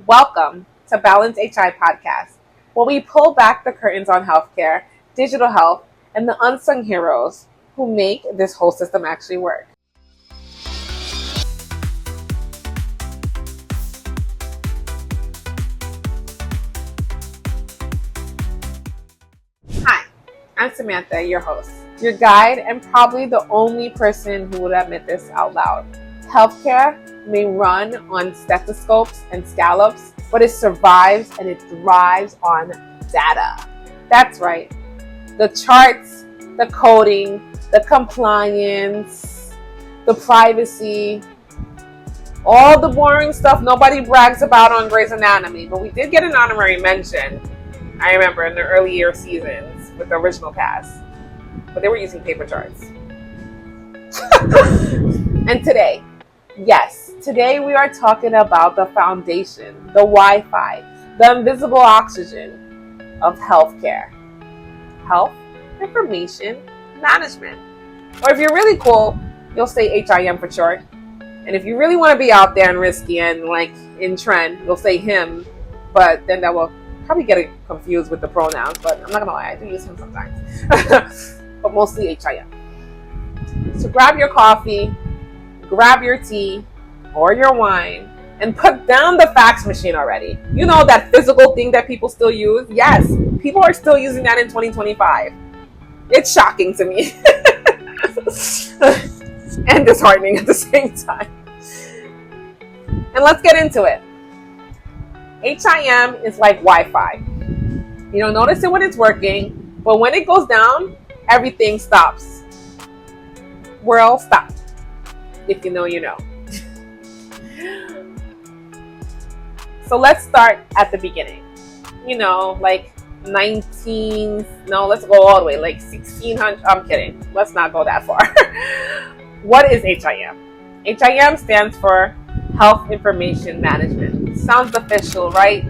Welcome to Balance HI Podcast, where we pull back the curtains on healthcare, digital health, and the unsung heroes who make this whole system actually work. Hi, I'm Samantha, your host, your guide, and probably the only person who would admit this out loud. Healthcare may run on stethoscopes and scallops, but it survives and it thrives on data. That's right. The charts, the coding, the compliance, the privacy, all the boring stuff nobody brags about on Grey's Anatomy, but we did get an honorary mention, I remember, in the earlier seasons with the original cast, but they were using paper charts. And today we are talking about the foundation, the Wi-Fi, the invisible oxygen of healthcare. Health Information Management. Or if you're really cool, you'll say HIM for short. And if you really want to be out there and risky and like in trend, you'll say him, but then that will probably get it confused with the pronouns, but I'm not gonna lie, I do use him sometimes. But mostly HIM. So grab your coffee, grab your tea or your wine, and put down the fax machine already. You know, that physical thing that people still use? Yes, people are still using that in 2025. It's shocking to me. And disheartening at the same time. And let's get into it. HIM is like Wi-Fi. You don't notice it when it's working, but when it goes down, everything stops. World stop. If you know, you know. So let's start at the beginning. You know, like let's go all the way, like 1600. I'm kidding. Let's not go that far. What is HIM? HIM stands for Health Information Management. Sounds official, right?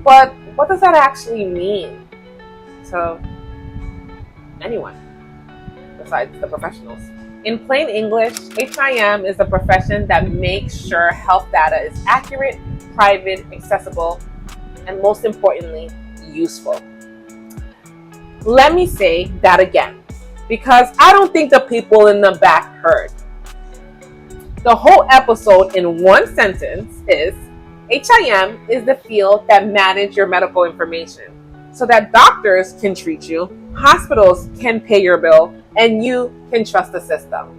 But what does that actually mean to anyone besides the professionals? In plain English, HIM is a profession that makes sure health data is accurate, private, accessible, and most importantly, useful. Let me say that again, because I don't think the people in the back heard. The whole episode in one sentence is, HIM is the field that manages your medical information so that doctors can treat you, hospitals can pay your bill, and you can trust the system.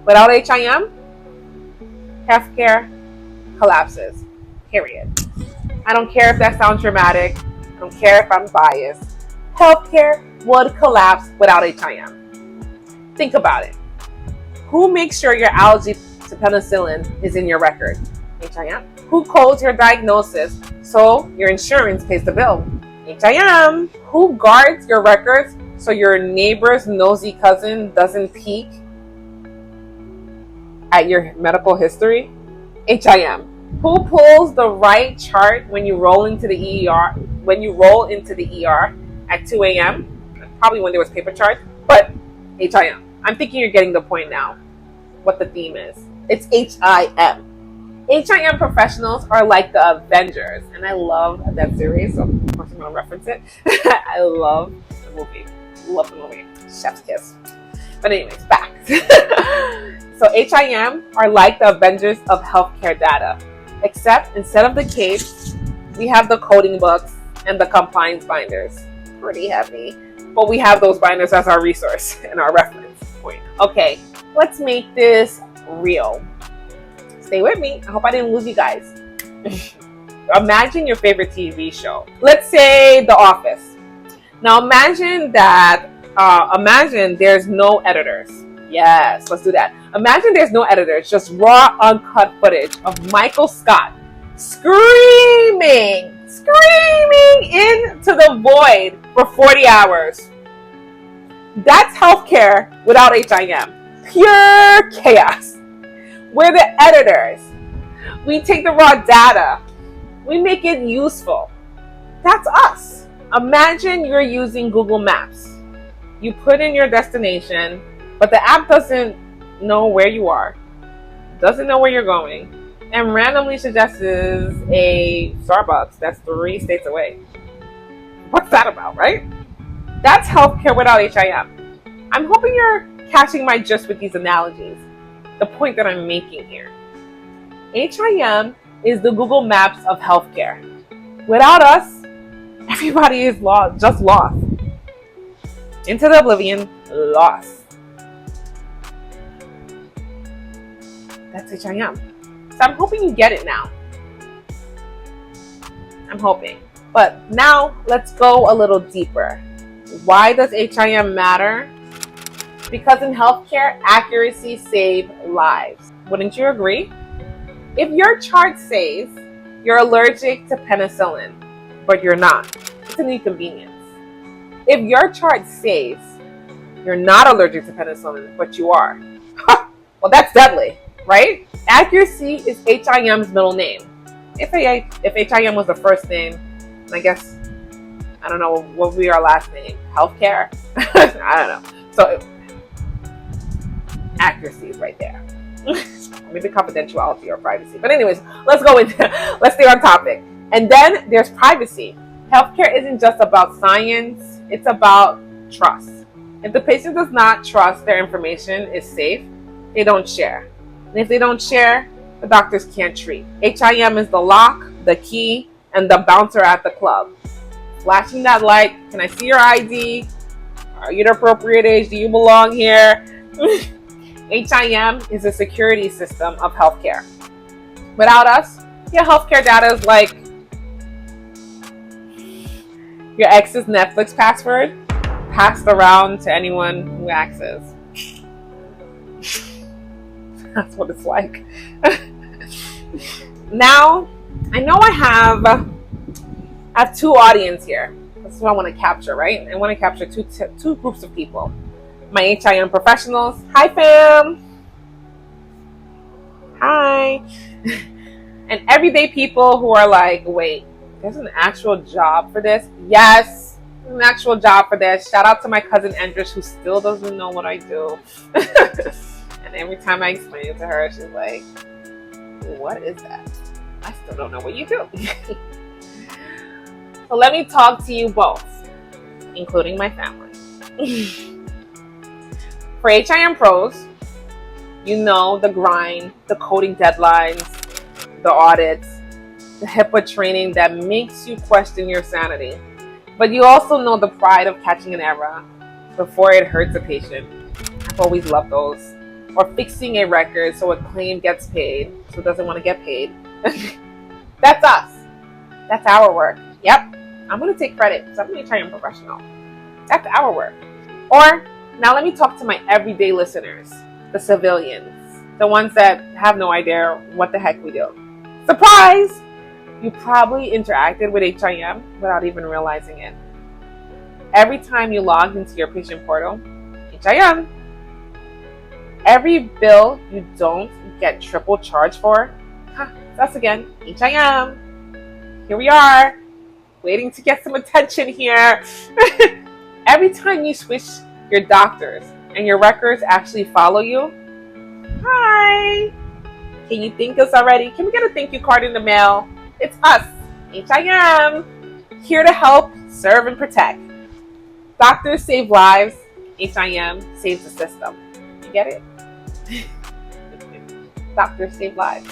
Without HIM, healthcare collapses. Period. I don't care if that sounds dramatic. I don't care if I'm biased. Healthcare would collapse without HIM. Think about it. Who makes sure your allergy to penicillin is in your record? HIM. Who codes your diagnosis so your insurance pays the bill? HIM. Who guards your records so your neighbor's nosy cousin doesn't peek at your medical history? HIM. Who pulls the right chart when you roll into the ER? When you roll into the ER at 2 a.m., probably when there was paper charts, but HIM. I'm thinking you're getting the point now. What the theme is. It's HIM. HIM professionals are like the Avengers, and I love that series, so of course I'm going to reference it. I love the movie. Love the movie. Chef's kiss. But anyways, back. So HIM are like the Avengers of healthcare data, except instead of the capes, we have the coding books and the compliance binders. Pretty heavy, but we have those binders as our resource and our reference point. Okay, let's make this real. Stay with me. I hope I didn't lose you guys. Imagine your favorite TV show. Let's say The Office. Now imagine there's no editors. Yes, let's do that. Imagine there's no editors, just raw, uncut footage of Michael Scott screaming into the void for 40 hours. That's healthcare without HIM. Pure chaos. We're the editors. We take the raw data. We make it useful. That's us. Imagine you're using Google Maps. You put in your destination, but the app doesn't know where you are, doesn't know where you're going, and randomly suggests a Starbucks that's 3 states away. What's that about, right? That's healthcare without HIM. I'm hoping you're catching my gist with these analogies. The point that I'm making here. HIM is the Google Maps of healthcare. Without us, everybody is lost, just lost. Into the oblivion, lost. That's HIM. So I'm hoping you get it now. I'm hoping. But now let's go a little deeper. Why does HIM matter? Because in healthcare, accuracy saves lives. Wouldn't you agree? If your chart says you're allergic to penicillin, but you're not, it's an inconvenience. If your chart says you're not allergic to penicillin, but you are, well, that's deadly, right? Accuracy is HIM's middle name. If HIM was the first name, I guess, I don't know what would be our last name. Healthcare? I don't know. So, accuracy is right there. Maybe confidentiality or privacy. But anyways, let's stay on topic. And then there's privacy. Healthcare isn't just about science, it's about trust. If the patient does not trust their information is safe, they don't share. And if they don't share, the doctors can't treat. HIM is the lock, the key, and the bouncer at the club. Flashing that light, can I see your ID? Are you the appropriate age? Do you belong here? HIM is a security system of healthcare. Without us, your healthcare data is like your ex's Netflix password passed around to anyone who accesses. That's what it's like. Now, I know I have two audience here. This is what I want to capture, right? I want to capture two groups of people. My HIM professionals. Hi, fam. Hi. And everyday people who are like, wait, there's an actual job for this? Yes, there's an actual job for this. Shout out to my cousin Andres, who still doesn't know what I do. And every time I explain it to her, she's like, what is that? I still don't know what you do. So let me talk to you both, including my family. For HIM pros, you know the grind, the coding deadlines, the audits, the HIPAA training that makes you question your sanity. But you also know the pride of catching an error before it hurts a patient. I've always loved those. Or fixing a record so a claim gets paid, so it doesn't want to get paid. That's us. That's our work. Yep. I'm going to take credit because I'm an HIM professional. That's our work. Or, now let me talk to my everyday listeners, the civilians, the ones that have no idea what the heck we do. Surprise! You probably interacted with HIM without even realizing it. Every time you log into your patient portal, HIM. Every bill you don't get triple charged for, that's again, HIM. Here we are, waiting to get some attention here. Every time you switch your doctors and your records actually follow you, hi, can you thank us already? Can we get a thank you card in the mail? It's us, HIM, here to help, serve, and protect. Doctors save lives, HIM saves the system. You get it? Doctors save lives.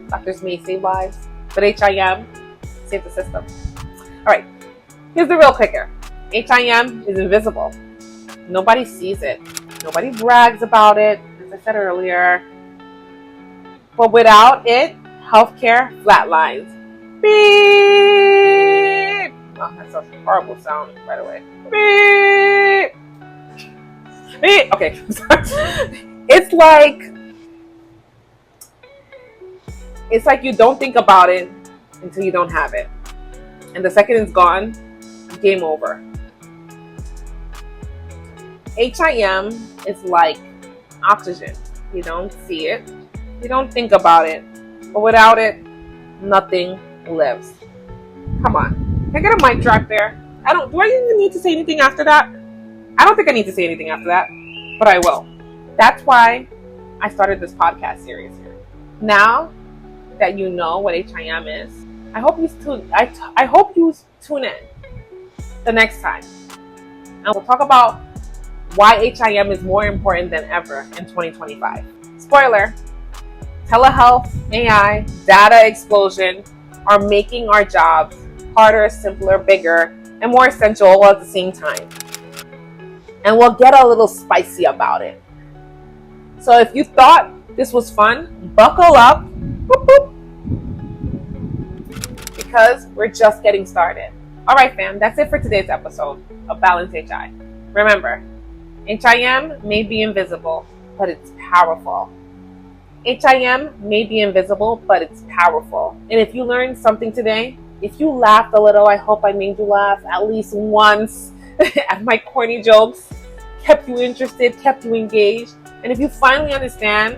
Doctors may save lives, but HIM save the system. Alright, here's the real kicker. HIM is invisible. Nobody sees it. Nobody brags about it, as I said earlier. But without it, healthcare flatlines. Beep! Oh, that's a horrible sound, by the way. Beep! Beep! Okay, it's like you don't think about it until you don't have it. And the second it's gone, game over. HIM is like oxygen. You don't see it. You don't think about it. But without it, nothing lives. Come on. Can I get a mic drop there? Do I even need to say anything after that? I don't think I need to say anything after that, but I will. That's why I started this podcast series here. Now, that you know what HIM is. I hope you tune in the next time, and we'll talk about why HIM is more important than ever in 2025. Spoiler: telehealth, AI, data explosion are making our jobs harder, simpler, bigger, and more essential all at the same time. And we'll get a little spicy about it. So if you thought this was fun, buckle up, whoop, whoop, because we're just getting started. All right, fam, that's it for today's episode of Balance HI. Remember, HIM may be invisible, but it's powerful. HIM may be invisible, but it's powerful. And if you learned something today, if you laughed a little, I hope I made you laugh at least once at my corny jokes, kept you interested, kept you engaged. And if you finally understand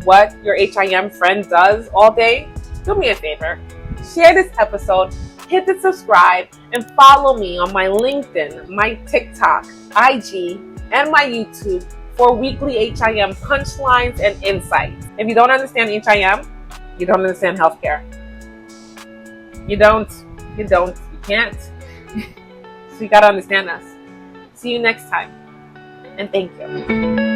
what your HIM friend does all day, do me a favor. Share this episode, hit the subscribe, and follow me on my LinkedIn, my TikTok, IG, and my YouTube for weekly HIM punchlines and insights. If you don't understand HIM, you don't understand healthcare. You can't. So you gotta understand us. See you next time. And thank you.